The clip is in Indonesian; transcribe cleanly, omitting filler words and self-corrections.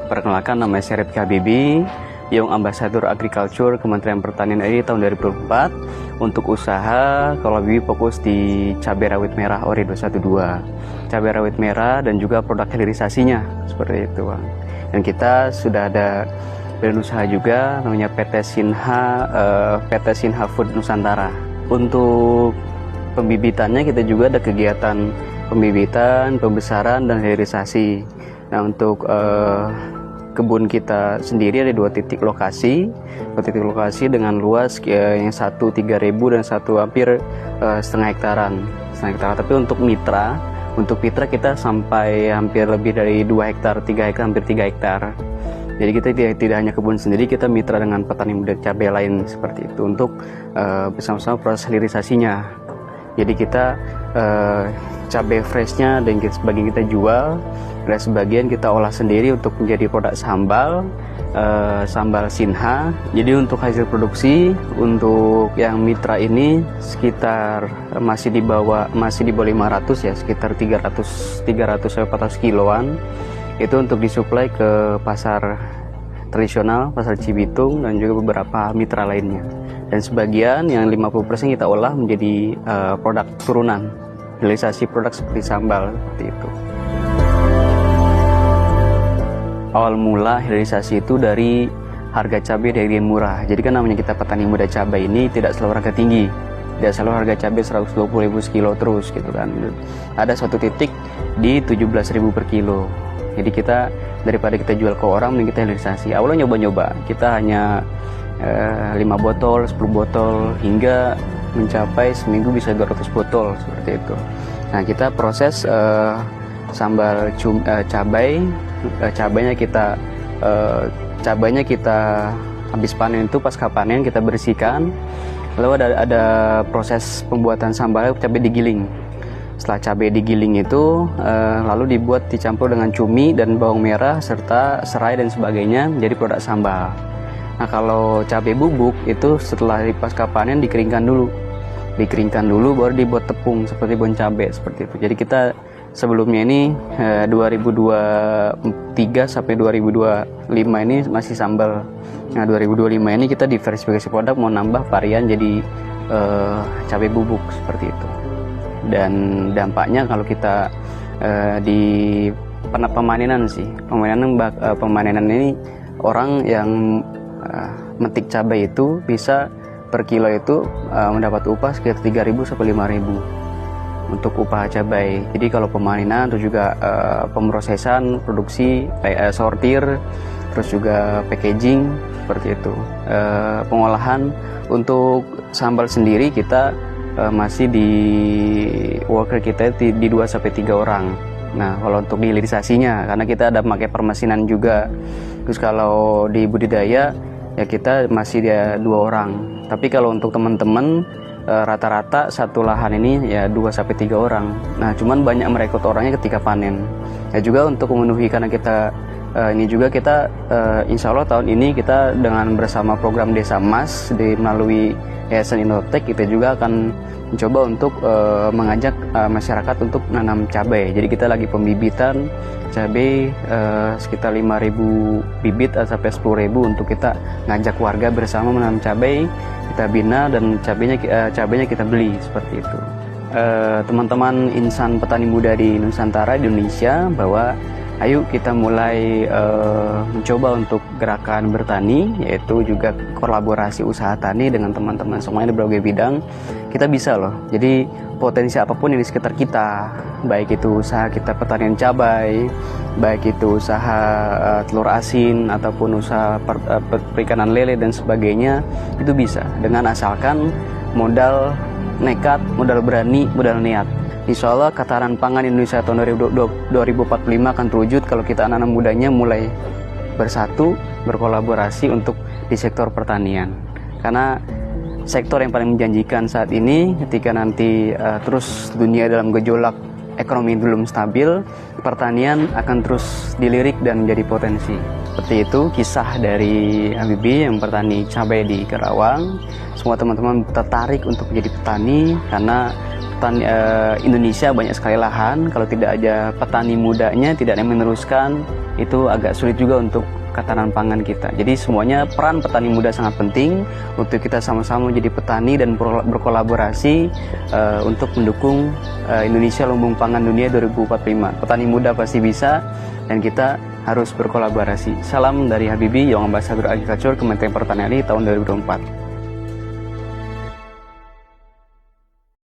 Perkenalkan, nama saya Red Habibi, Young Ambassador Agriculture Kementerian Pertanian RI tahun 2024. Untuk usaha, kalau Habibi fokus di cabai rawit merah Ori 212, cabai rawit merah dan juga produk hilirisasinya, seperti itu, Bang. Dan kita sudah ada brand usaha juga, namanya PT Sinha Food Nusantara. Untuk pembibitannya kita juga ada kegiatan pembibitan, pembesaran, dan hilirisasi. Nah, untuk kebun kita sendiri ada dua titik lokasi dengan luas yang satu 3.000 dan satu hampir setengah hektaran. Tapi untuk mitra kita sampai hampir lebih dari 2 hektar, 3 hektar, hampir 3 hektar. Jadi kita tidak hanya kebun sendiri, kita mitra dengan petani muda cabai lain seperti itu untuk bersama-sama proses hilirisasinya. Jadi kita cabai freshnya dan sebagian kita jual, dan sebagian kita olah sendiri untuk menjadi produk sambal Sinha. Jadi untuk hasil produksi untuk yang mitra ini sekitar masih di bawah 500 ya, sekitar 300 sampai 400 kiloan. Itu untuk disuplai ke pasar tradisional, pasar Cibitung, dan juga beberapa mitra lainnya. Dan sebagian yang 50% kita olah menjadi produk turunan, hilirisasi produk seperti sambal, seperti itu. Awal mula hilirisasi itu dari harga cabai dari yang murah. Jadi kan namanya kita petani muda cabai ini tidak selalu harga tinggi, tidak selalu harga cabai 120.000 sekilo terus gitu kan. Ada suatu titik di 17.000 per kilo. Jadi kita daripada kita jual ke orang, mending kita hilirisasi. Awalnya nyoba-nyoba, kita hanya 5 botol, 10 botol, hingga mencapai seminggu bisa 200 botol seperti itu. Nah, kita proses sambal cabainya kita habis panen itu, pasca panen kita bersihkan, lalu ada proses pembuatan sambal cabai digiling. Setelah cabai digiling itu lalu dicampur dengan cumi dan bawang merah serta serai dan sebagainya menjadi produk sambal. Nah, kalau cabai bubuk itu setelah pasca panen dikeringkan dulu baru dibuat tepung seperti bon cabai seperti itu. Jadi kita sebelumnya ini 2023 sampai 2025 ini masih sambal. Nah, 2025 ini kita diversifikasi produk, mau nambah varian jadi cabai bubuk seperti itu. Dan dampaknya kalau kita di pemanenan ini, orang yang metik cabai itu bisa per kilo itu mendapat upah sekitar 3.000 sampai 5.000 untuk upah cabai. Jadi kalau pemanenan, terus juga pemrosesan, produksi, sortir, terus juga packaging seperti itu. Pengolahan untuk sambal sendiri kita masih di worker kita di 2 sampai 3 orang. Nah, kalau untuk hilirisasinya karena kita ada pakai permesinan juga. Terus kalau di budidaya ya kita masih dia 2 orang. Tapi kalau untuk teman-teman rata-rata satu lahan ini ya 2 sampai 3 orang. Nah, cuman banyak merekrut orangnya ketika panen. Ya juga untuk memenuhi, karena kita ini juga kita insya Allah tahun ini kita dengan bersama program Desa Emas melalui Yayasan Indotek, kita juga akan mencoba untuk mengajak masyarakat untuk menanam cabai. Jadi kita lagi pembibitan cabai sekitar 5.000 bibit sampai 10.000 untuk kita ngajak warga bersama menanam cabai, kita bina dan cabainya kita beli seperti itu. Teman-teman insan petani muda di Nusantara, di Indonesia, bahwa ayo kita mulai mencoba untuk gerakan bertani, yaitu juga kolaborasi usaha tani dengan teman-teman semuanya di berbagai bidang. Kita bisa loh, jadi potensi apapun yang di sekitar kita, baik itu usaha kita pertanian cabai, baik itu usaha telur asin, ataupun usaha perikanan lele dan sebagainya, itu bisa dengan asalkan modal nekat, modal berani, modal niat. Insya Allah ketahanan pangan Indonesia tahun 2045 akan terwujud kalau kita anak-anak mudanya mulai bersatu, berkolaborasi untuk di sektor pertanian. Karena sektor yang paling menjanjikan saat ini, ketika nanti terus dunia dalam gejolak ekonomi belum stabil, pertanian akan terus dilirik dan menjadi potensi. Seperti itu kisah dari Habibi yang bertani cabai di Karawang. Semua teman-teman tertarik untuk menjadi petani karena Indonesia banyak sekali lahan. Kalau tidak ada petani mudanya, tidak ada yang meneruskan, itu agak sulit juga untuk ketahanan pangan kita. Jadi semuanya peran petani muda sangat penting untuk kita sama-sama jadi petani dan berkolaborasi untuk mendukung Indonesia Lumbung Pangan Dunia 2045. Petani muda pasti bisa dan kita harus berkolaborasi. Salam dari Habibie, Young Ambassador Agriculture, Kementerian Pertanian RI tahun 2024.